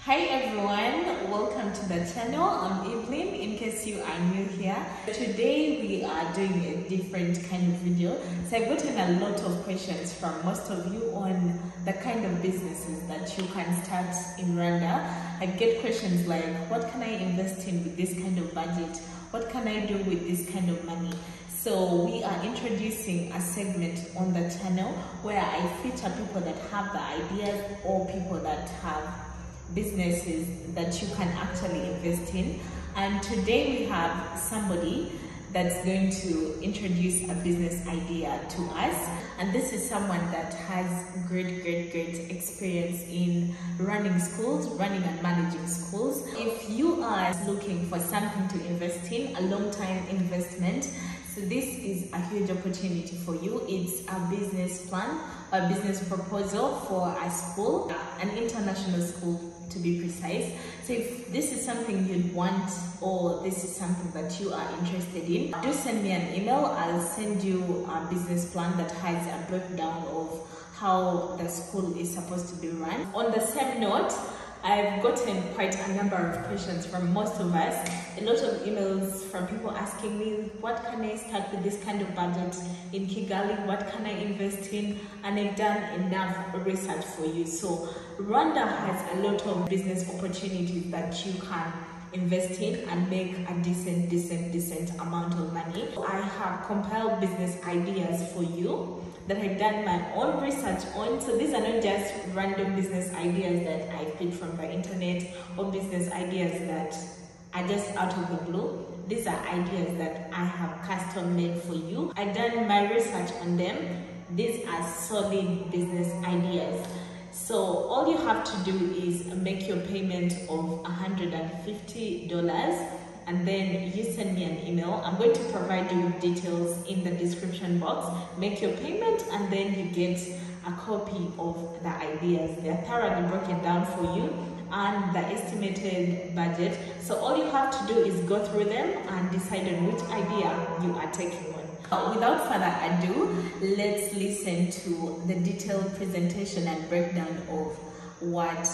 Hi everyone, welcome to the channel. I'm Evelyn, in case you are new here. Today we are doing a different kind of video. So I've gotten a lot of questions from most of you on the kind of businesses that you can start in Rwanda. I get questions like, what can I invest in with this kind of budget? What can I do with this kind of money? So we are introducing a segment on the channel where I feature people that have the ideas or people that have businesses that you can actually invest in. And today we have somebody that's going to introduce a business idea to us, and this is someone that has great experience in running schools, running and managing schools. If you are looking for something to invest in, a long-time investment, so this is a huge opportunity for you. It's a business plan, a business proposal for a school, an international school to be precise. So if this is something you'd want, or this is something that you are interested in, do send me an email. I'll send you a business plan that has a breakdown of how the school is supposed to be run. On the same note, I've gotten quite a number of questions from most of us, a lot of emails from people asking me, what can I start with this kind of budget in Kigali, what can I invest in? And I've done enough research for you. So Rwanda has a lot of business opportunities that you can invest in and make a decent amount of money. I have compiled business ideas for you that I've done my own research on. So these are not just random business ideas that I picked from the internet or business ideas that are just out of the blue. These are ideas that I have custom made for you. I've done my research on them. These are solid business ideas. So all you have to do is make your payment of $150, and then you send me an email. I'm going to provide you with details in the description box. Make your payment and then you get a copy of the ideas. They're thoroughly broken down for you and the estimated budget. So all you have to do is go through them and decide on which idea you are taking on. Without further ado, let's listen to the detailed presentation and breakdown of what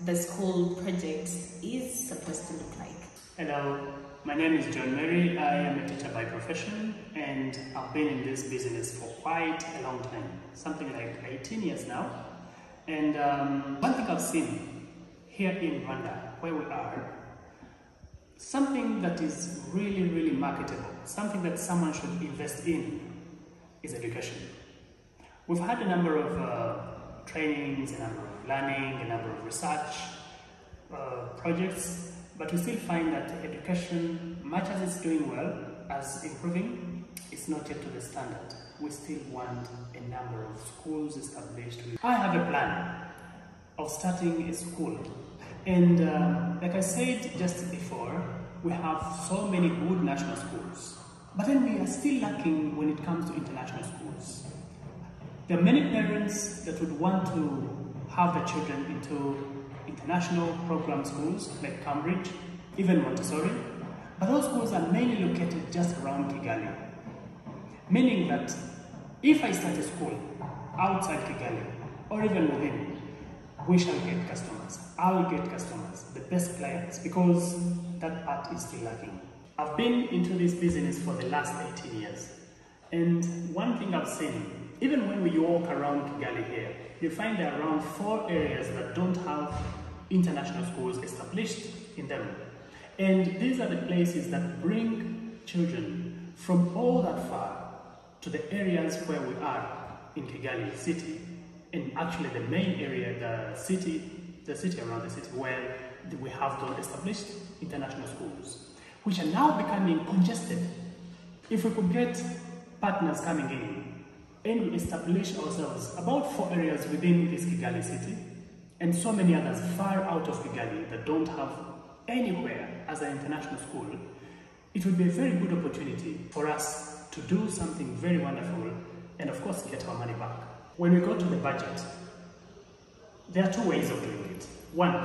the school project is supposed to look like. Hello, my name is John Mary. I am a teacher by profession, and I've been in this business for quite a long time, something like 18 years now. And one thing I've seen here in Rwanda, where we are, something that is really marketable, something that someone should invest in, is education. We've had a number of trainings, a number of learning, a number of research projects, but we still find that education, much as it's doing well, as improving, it's not yet to the standard. We still want a number of schools established. I have a plan of starting a school. And like I said just before, we have so many good national schools, but then we are still lacking when it comes to international schools. There are many parents that would want to have their children into international program schools like Cambridge, even Montessori, but those schools are mainly located just around Kigali, meaning that if I start a school outside Kigali or even within, we shall get customers. I will get customers, the best clients, because that part is still lacking. I've been into this business for the last 18 years, and one thing I've seen, even when we walk around Kigali here, you find there are around 4 areas that don't have international schools established in them. And these are the places that bring children from all that far to the areas where we are in Kigali city, and actually the main area, the city around the city, where we have those established international schools, which are now becoming congested. If we could get partners coming in and we establish ourselves about 4 areas within this Kigali city, and so many others far out of Kigali that don't have anywhere as an international school, it would be a very good opportunity for us to do something very wonderful and of course get our money back. When we go to the budget, there are 2 ways of doing it. One,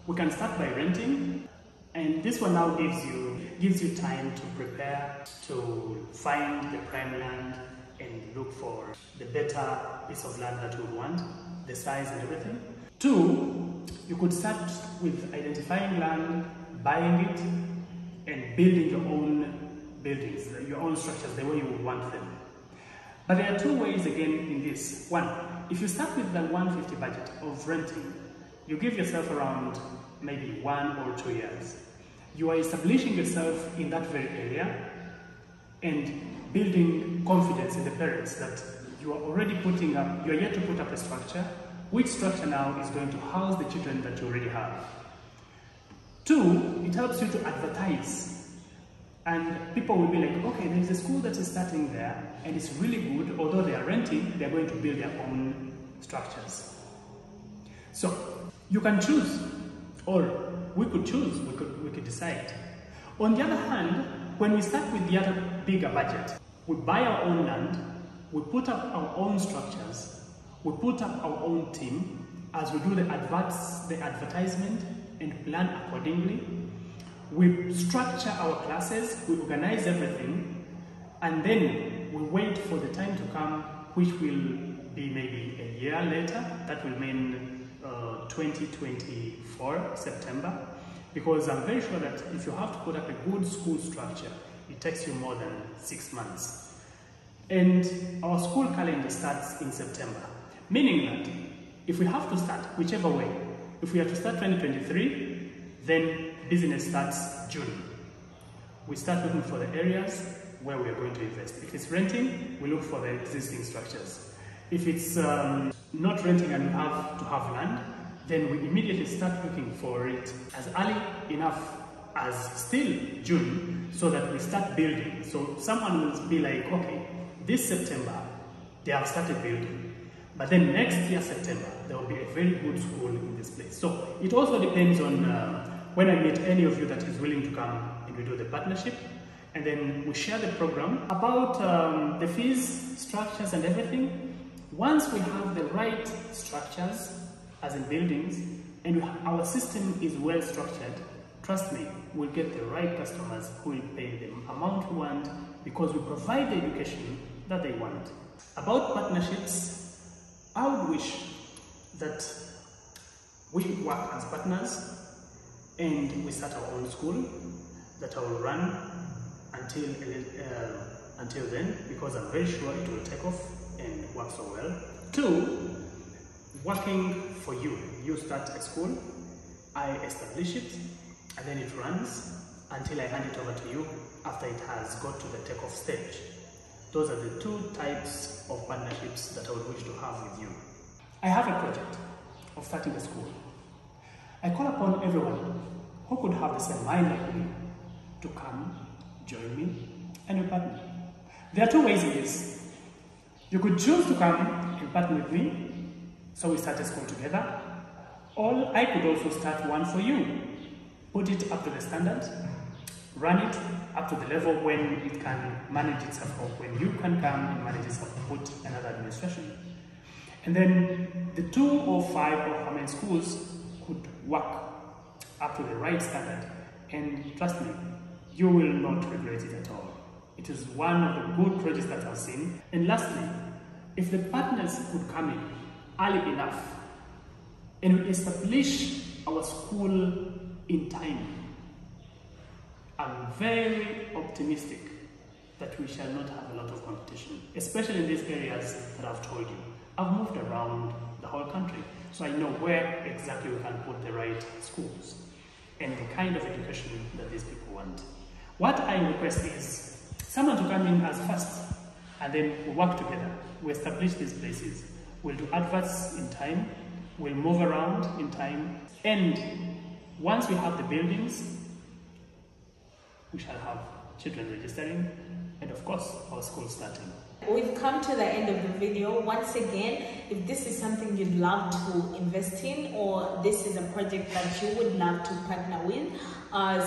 we can start by renting, and this one now gives you time to prepare, to find the prime land and look for the better piece of land that you would want, the size and everything. 2, you could start with identifying land, buying it, and building your own buildings, your own structures, the way you would want them. But there are two ways again in this. One, if you start with the 150 budget of renting, you give yourself around maybe 1 or 2 years. You are establishing yourself in that very area and building confidence in the parents that you are already putting up, you are yet to put up a structure. Which structure now is going to house the children that you already have? 2, it helps you to advertise. And people will be like, okay, there's a school that is starting there and it's really good. Although they are renting, they're going to build their own structures. So you can choose, or we could choose, we could decide. On the other hand, when we start with the other bigger budget, we buy our own land, we put up our own structures, we put up our own team as we do the advertisement and plan accordingly. We structure our classes, we organize everything, and then we wait for the time to come, which will be maybe a year later. That will mean 2024, September, because I'm very sure that if you have to put up a good school structure, it takes you more than 6 months. And our school calendar starts in September, meaning that if we have to start, whichever way, if we have to start 2023, then business starts June. We start looking for the areas where we are going to invest. If it's renting, we look for the existing structures. If it's not renting and we have to have land, then we immediately start looking for it as early enough as still June, so that we start building. So someone will be like, okay, this September, they have started building. But then next year, September, there will be a very good school in this place. So it also depends on when I meet any of you that is willing to come and we do the partnership, and then we share the program about the fees, structures and everything. Once we have the right structures, as in buildings, and our system is well structured, trust me, we'll get the right customers who will pay the amount we want, because we provide the education that they want. About partnerships, I would wish that we work as partners and we start our own school that I will run until then, because I'm very sure it will take off and work so well. 2, working for you. You start a school, I establish it, and then it runs until I hand it over to you after it has got to the takeoff stage. Those are the 2 types of partnerships that I would wish to have with you. I have a project of starting a school. I call upon everyone who could have the same mind like me to come, join me, and we partner. There are 2 ways in this. You could choose to come and partner with me, so we start a school together, or I could also start one for you. Put it up to the standard, run it up to the level when it can manage itself, or when you can come and manage itself, put another administration. And then the 2 or 5 or how many schools could work up to the right standard. And trust me, you will not regret it at all. It is one of the good projects that I've seen. And lastly, if the partners could come in early enough and we establish our school in time, I'm very optimistic that we shall not have a lot of competition, especially in these areas that I've told you. I've moved around the whole country, so I know where exactly we can put the right schools and the kind of education that these people want. What I request is someone to come in as first, and then we work together. We establish these places. We'll do adverts in time, we'll move around in time, and once we have the buildings, we shall have children registering, and of course, our school starting. We've come to the end of the video. Once again, if this is something you'd love to invest in, or this is a project that you would love to partner with,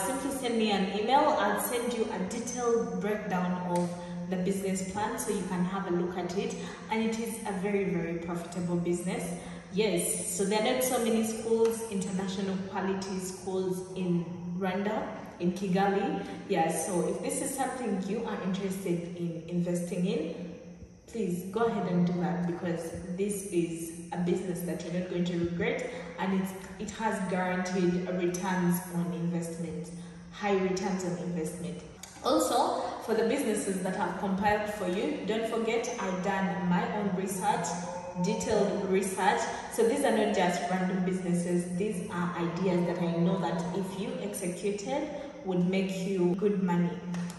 simply send me an email. I'll send you a detailed breakdown of the business plan so you can have a look at it. And it is a very, very profitable business. Yes, so there are not so many schools, international quality schools in Rwanda, in Kigali. Yeah, so if this is something you are interested in investing in, please go ahead and do that, because this is a business that you're not going to regret, and it has guaranteed returns on investment, high returns on investment. Also, for the businesses that I've compiled for you, don't forget I've done my own research, detailed research. So these are not just random businesses, these are ideas that I know that if you executed would make you good money.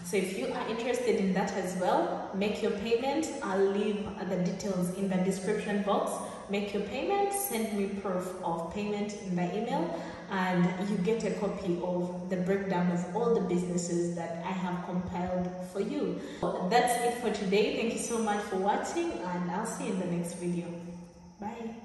So if you are interested in that as well, make your payment. I'll leave the details in the description box. Make your payment, send me proof of payment in the email, and you get a copy of the breakdown of all the businesses that I have compiled for you. That's it for today. Thank you so much for watching, and I'll see you in the next video. Bye.